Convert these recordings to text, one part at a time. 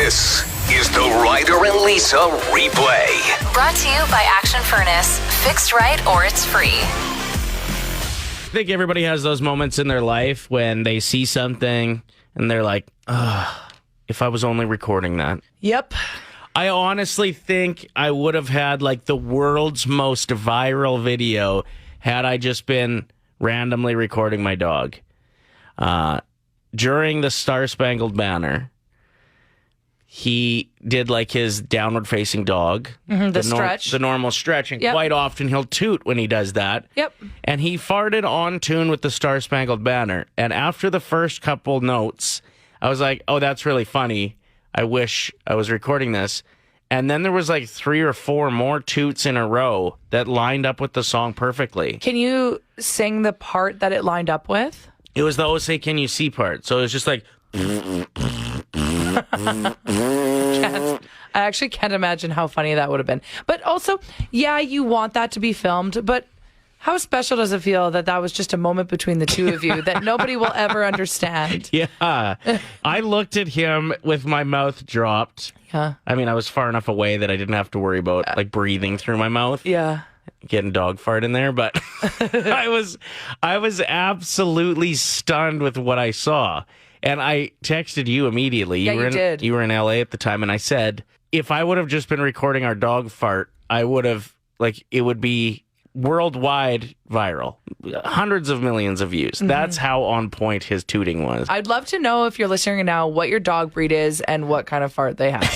This is the Ryder and Lisa replay. Brought to you by Action Furnace. Fixed right or it's free. I think everybody has those moments in their life when they see something and they're like, if I was only recording that. Yep. I honestly think I would have had like the world's most viral video had I just been randomly recording my dog. During the Star-Spangled Banner, he did like his downward-facing dog. The stretch. The normal stretch. And quite often he'll toot when he does that. Yep. And he farted on tune with the Star-Spangled Banner. And after the first couple notes, I was like, oh, that's really funny. I wish I was recording this. And then there was like 3 or 4 more toots in a row that lined up with the song perfectly. Can you sing the part that it lined up with? It was the "Oh Say Can You See" part. So it was just like... I actually can't imagine how funny that would have been. But also, yeah, you want that to be filmed, but how special does it feel that that was just a moment between the two of you that nobody will ever understand? Yeah. I looked at him with my mouth dropped. Yeah. I mean, I was far enough away that I didn't have to worry about like breathing through my mouth. Yeah. Getting dog fart in there, but I was absolutely stunned with what I saw. And I texted you immediately. You did. You were in LA at the time, and I said, if I would have just been recording our dog fart, I would have, like, it would be worldwide viral. Hundreds of millions of views. That's how on point his tooting was. I'd love to know, if you're listening now, what your dog breed is and what kind of fart they have.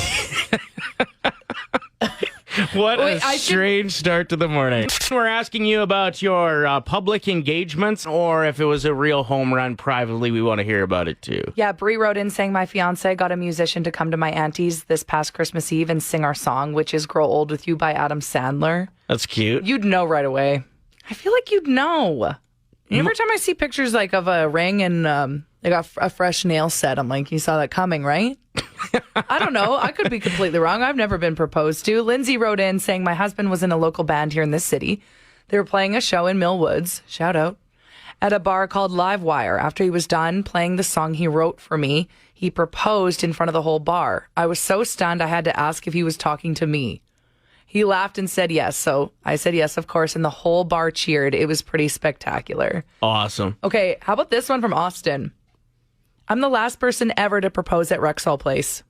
What a strange start to the morning. We're asking you about your public engagements, or if it was a real home run privately, we want to hear about it too. Yeah, Bree wrote in saying, my fiance got a musician to come to my auntie's this past Christmas Eve and sing our song, which is Grow Old With You by Adam Sandler. That's cute. You'd know right away. I feel like you'd know. Every time I see pictures like of a ring and they got a fresh nail set, I'm like, you saw that coming, right? I don't know. I could be completely wrong. I've never been proposed to. Lindsay wrote in saying, my husband was in a local band here in this city. They were playing a show in Mill Woods, shout out, at a bar called Livewire. After he was done playing the song he wrote for me, he proposed in front of the whole bar. I was so stunned I had to ask if he was talking to me. He laughed and said yes. So I said yes, of course, and the whole bar cheered. It was pretty spectacular. Awesome. Okay, how about this one from Austin? I'm the last person ever to propose at Rexall Place.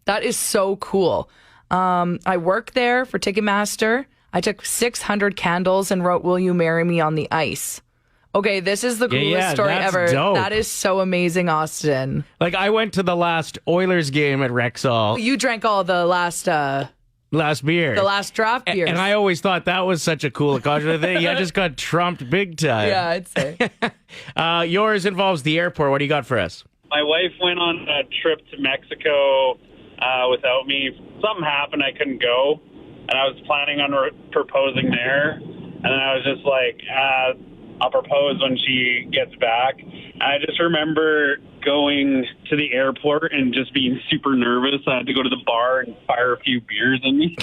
That is so cool. I worked there for Ticketmaster. I took 600 candles and wrote, "Will you marry me" on the ice. Okay, this is the coolest story ever. Dope. That is so amazing, Austin. Like, I went to the last Oilers game at Rexall. You drank all the last beer. the last draft beers. And I always thought that was such a cool accomplishment thing. I just got trumped big time. Yeah, I'd say. Yours involves the airport. What do you got for us? My wife went on a trip to Mexico without me. Something happened. I couldn't go. And I was planning on proposing there. And then I was just like, I'll propose when she gets back. And I just remember going to the airport and just being super nervous. I had to go to the bar and fire a few beers in me.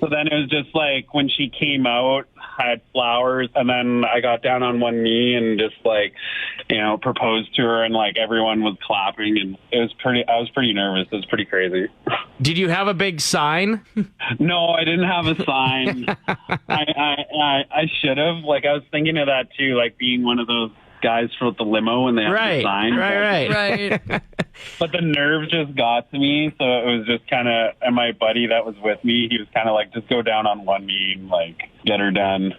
So then it was just like when she came out, I had flowers, and then I got down on one knee and just like, proposed to her, and like everyone was clapping, and I was pretty nervous. It was pretty crazy. Did you have a big sign? No, I didn't have a sign. I should have. Like, I was thinking of that too, like being one of those guys with the limo and they have the sign. Right. But the nerves just got to me, so it was just kind of, and my buddy that was with me, he was kind of like, just go down on one knee and like get her done.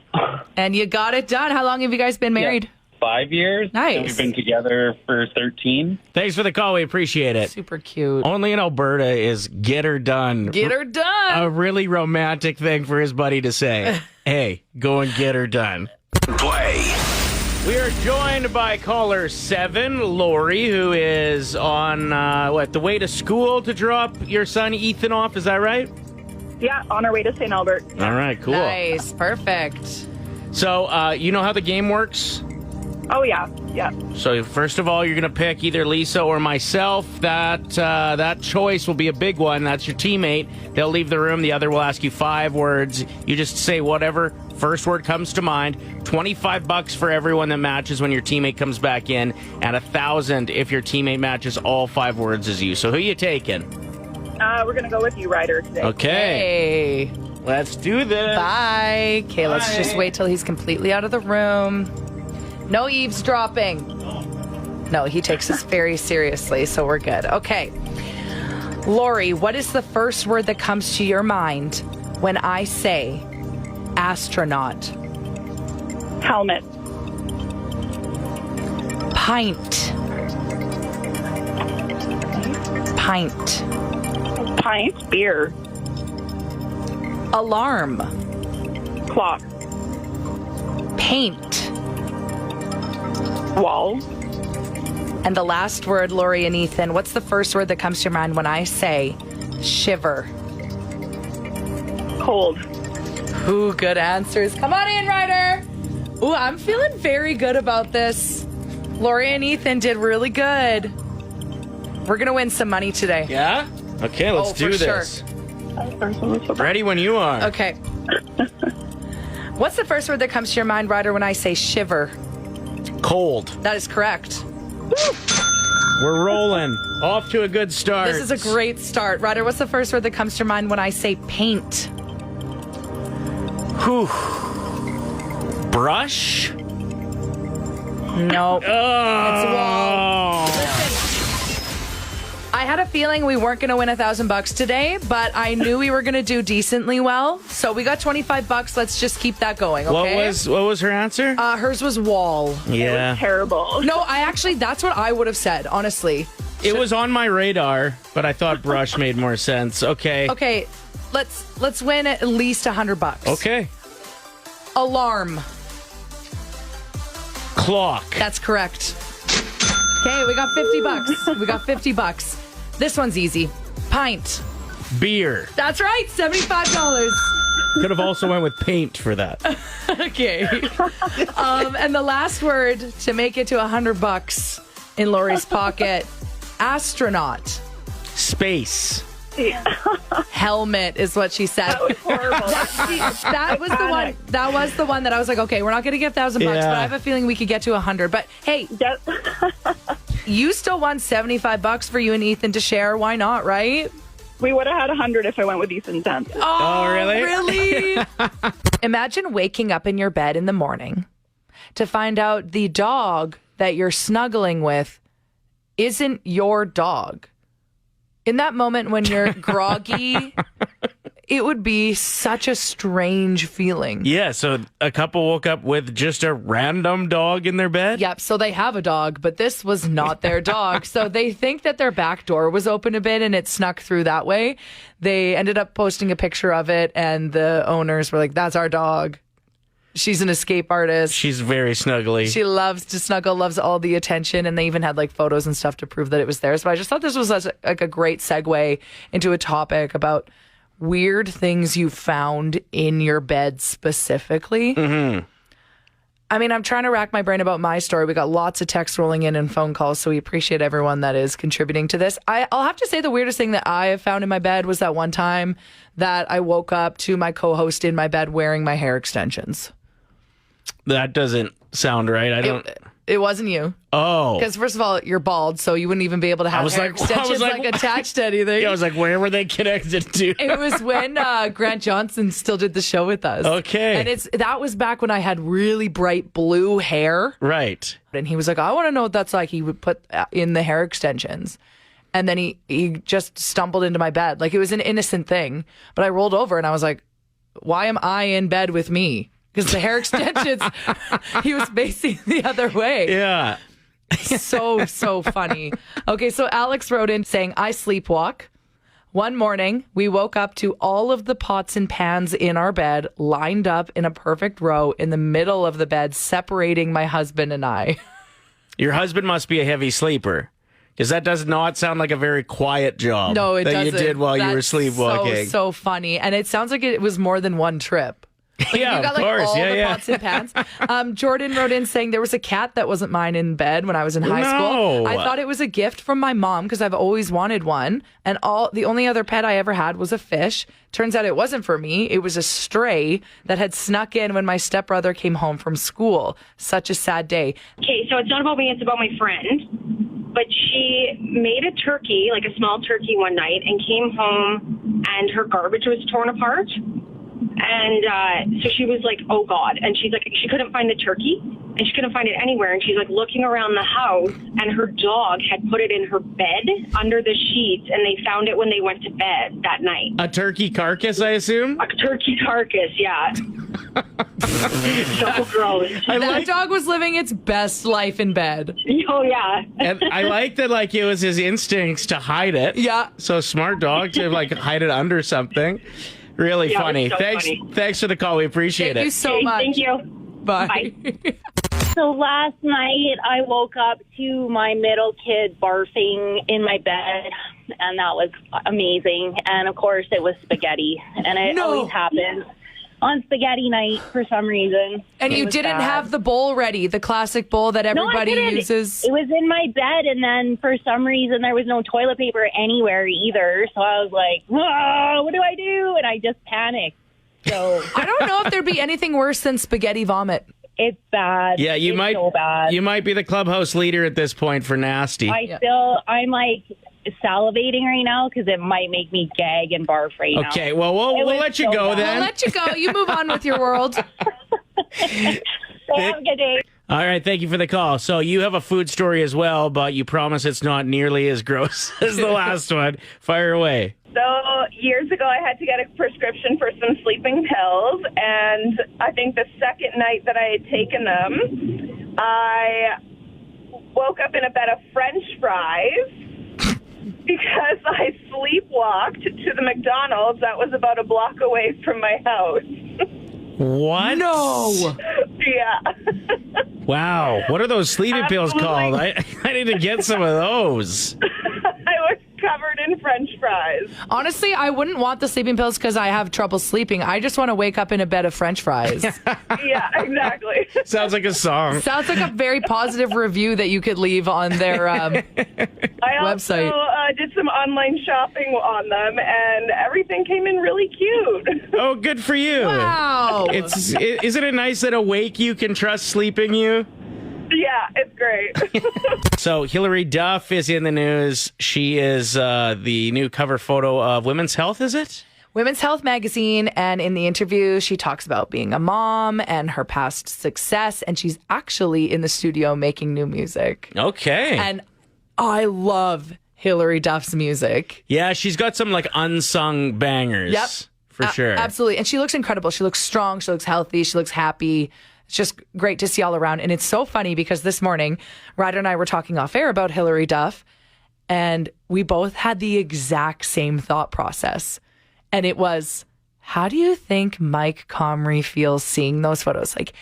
And you got it done. How long have you guys been married? Yeah. 5 years. Nice. And we've been together for 13. Thanks for the call. We appreciate it. Super cute. Only in Alberta is get her done. Get her done. A really romantic thing for his buddy to say. Hey, go and get her done. Play. We are joined by caller 7, Lori, who is on, the way to school to drop your son Ethan off. Is that right? Yeah, on our way to St. Albert. All right, cool. Nice. Perfect. So, you know how the game works? Oh, yeah. Yeah. So first of all, you're going to pick either Lisa or myself. That choice will be a big one. That's your teammate. They'll leave the room. The other will ask you 5 words. You just say whatever first word comes to mind. $25 for everyone that matches when your teammate comes back in, and $1,000 if your teammate matches all 5 words as you. So who you taking? We're going to go with you, Ryder, today. Okay. Hey. Let's do this. Bye. Okay, let's just wait till he's completely out of the room. No eavesdropping. No, he takes us very seriously, so we're good. Okay. Lori, what is the first word that comes to your mind when I say astronaut? Helmet. Pint. Pint. Pint. Beer. Alarm. Clock. Paint. Wall. And the last word, Lori and Ethan, what's the first word that comes to your mind when I say shiver? Cold. Ooh, good answers. Come on in, Ryder. Ooh, I'm feeling very good about this. Lori and Ethan did really good. We're going to win some money today. Yeah? Okay, let's do for this. sure. Ready when you are. Okay. What's the first word that comes to your mind, Ryder, when I say shiver? Cold. That is correct. We're rolling. Off to a good start. This is a great start. Ryder, what's the first word that comes to your mind when I say paint? Whew. Brush? No. Oh. It's wall. Listen, I had a feeling we weren't going to win $1,000 today, but I knew we were going to do decently well. So we got $25. Let's just keep that going, okay? What was her answer? Hers was wall. Yeah. Terrible. No, that's what I would have said, honestly. It was on my radar, but I thought brush made more sense. Okay. Okay, let's win at least $100. Okay. Alarm. Clock. That's correct. Okay, we got $50. We got $50. This one's easy. Pint. Beer. That's right, $75. Could have also went with paint for that. Okay. And the last word to make it to $100 in Lori's pocket, astronaut. Space. Helmet is what she said. That was horrible. That was the one. That was the one that I was like, okay, we're not going to get $1,000, but I have a feeling we could get to 100. But hey, Yes. you still won $75 for you and Ethan to share. Why not, right? We would have had 100 if I went with Ethan's dance. Oh, really? Really? Imagine waking up in your bed in the morning to find out the dog that you're snuggling with isn't your dog. In that moment when you're groggy, it would be such a strange feeling. Yeah, so a couple woke up with just a random dog in their bed? Yep, so they have a dog, but this was not their dog. So they think that their back door was open a bit and it snuck through that way. They ended up posting a picture of it, and the owners were like, that's our dog. She's an escape artist. She's very snuggly. She loves to snuggle, loves all the attention, and they even had like photos and stuff to prove that it was theirs. But I just thought this was like a great segue into a topic about weird things you found in your bed specifically. Mm-hmm. I mean, I'm trying to rack my brain about my story. We got lots of texts rolling in and phone calls, so we appreciate everyone that is contributing to this. I'll have to say the weirdest thing that I have found in my bed was that one time that I woke up to my co-host in my bed wearing my hair extensions. That doesn't sound right. I don't. It wasn't you. Oh. Because first of all, you're bald, so you wouldn't even be able to have hair extensions attached to anything. Yeah, I was like, where were they connected to? It was when Grant Johnson still did the show with us. Okay. And that was back when I had really bright blue hair. Right. And he was like, I want to know what that's like. He would put in the hair extensions. And then he just stumbled into my bed. Like, it was an innocent thing. But I rolled over and I was like, why am I in bed with me? Because the hair extensions, he was facing the other way. Yeah. So funny. Okay, so Alex wrote in saying, I sleepwalk. One morning, we woke up to all of the pots and pans in our bed lined up in a perfect row in the middle of the bed, separating my husband and I. Your husband must be a heavy sleeper, because that does not sound like a very quiet job. No, it that doesn't. you did while you were That's sleepwalking. So funny. And it sounds like it was more than one trip. Like, Yeah, you got of like course. all Yeah, the yeah. pots and pans. Jordan wrote in saying there was a cat that wasn't mine in bed when I was in high No. school. I thought it was a gift from my mom because I've always wanted one. And the only other pet I ever had was a fish. Turns out it wasn't for me. It was a stray that had snuck in when my stepbrother came home from school. Such a sad day. Okay, so it's not about me, it's about my friend. But she made a turkey, like a small turkey one night, and came home and her garbage was torn apart. And so she was like, oh, God. And she's like, she couldn't find the turkey and she couldn't find it anywhere. And she's like looking around the house and her dog had put it in her bed under the sheets and they found it when they went to bed that night. A turkey carcass, I assume? A turkey carcass, yeah. So gross. That dog was living its best life in bed. Oh, yeah. And I like that, like, it was his instincts to hide it. Yeah. So smart dog to, like, hide it under something. Really Yeah, funny. it's so funny. Thanks for the call. We appreciate Thank it. you so Okay, much. thank you. Bye. So last night I woke up to my middle kid barfing in my bed, and that was amazing. And of course it was spaghetti, and it always happens on spaghetti night for some reason. And It you was didn't bad. have the bowl ready, the classic bowl that No, I everybody didn't. uses. It was in my bed, and then for some reason there was no toilet paper anywhere either. So I was like, oh, what do I do? And I just panicked. So I don't know if there'd be anything worse than spaghetti vomit. it's bad. Yeah, you It's might so bad. You might be the clubhouse leader at this point for nasty. I'm like salivating right now because it might make me gag and barf right now. Okay, well, we'll was let you so go bad. then. I'll let you go. You move on with your world. So have a good day. All right, thank you for the call. So you have a food story as well, but you promise it's not nearly as gross as the last one. Fire away. So years ago, I had to get a prescription for some sleeping pills, and I think the second night that I had taken them, I woke up in a bed of French fries because I sleepwalked to the McDonald's that was about a block away from my house. What? No. Yeah. Wow. What are those sleeping pills called? I need to get some of those. I was covered in French fries. Honestly, I wouldn't want the sleeping pills because I have trouble sleeping. I just want to wake up in a bed of French fries. Yeah, exactly. Sounds like a song. Sounds like a very positive review that you could leave on their I website. also did some online shopping on them, and everything came in really cute. Oh, good for you. Wow. Isn't it nice that awake you can trust sleeping you? Yeah, it's great. So Hillary Duff is in the news. She is the new cover photo of Women's Health, is it? Women's Health magazine, and in the interview, she talks about being a mom and her past success, and she's actually in the studio making new music. Okay. And I love Hillary Duff's music. Yeah, she's got some like unsung bangers. Yep. For sure. Absolutely. And she looks incredible. She looks strong. She looks healthy. She looks happy. It's just great to see all around. And it's so funny because this morning, Ryder and I were talking off air about Hillary Duff, and we both had the exact same thought process. And it was, how do you think Mike Comrie feels seeing those photos? Like,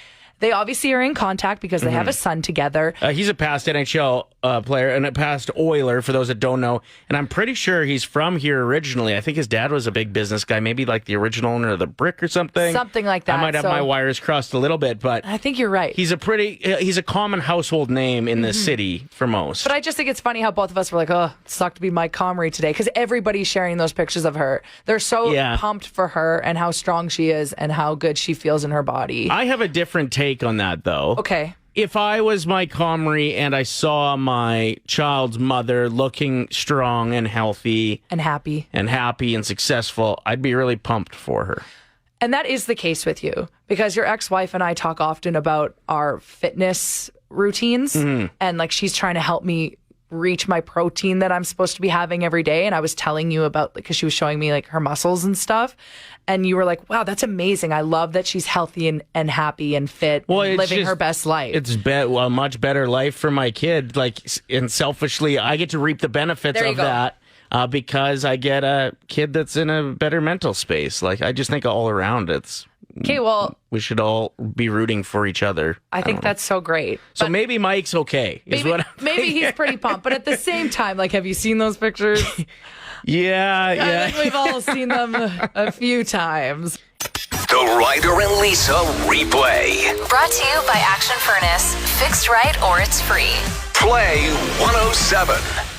they obviously are in contact because they have a son together. He's a past NHL player and a past Oiler, for those that don't know. And I'm pretty sure he's from here originally. I think his dad was a big business guy, maybe like the original owner of the Brick or something. Something like that. I might have So- my wires crossed a little bit, but I think you're right. he's a common household name in the city for most. But I just think it's funny how both of us were like, oh, it sucked to be Mike Comrie today, because everybody's sharing those pictures of her. They're so pumped for her and how strong she is and how good she feels in her body. I have a different take on that, though. Okay. If I was Mike Comrie and I saw my child's mother looking strong and healthy And happy. and successful, I'd be really pumped for her. And that is the case with you, because your ex-wife and I talk often about our fitness routines, and like she's trying to help me reach my protein that I'm supposed to be having every day. And I was telling you about, because she was showing me like her muscles and stuff. And you were like, wow, that's amazing. I love that she's healthy and happy and fit, and living her best life. It's a much better life for my kid. Like, and selfishly, I get to reap the benefits of that because I get a kid that's in a better mental space. Like, I just think all around Okay, well, we should all be rooting for each other. I think that's so great. So maybe Mike's okay. Maybe he's pretty pumped. But at the same time, like, have you seen those pictures? Yeah. I think we've all seen them a few times. The Ryder and Lisa replay. Brought to you by Action Furnace. Fixed right or it's free. Play 107.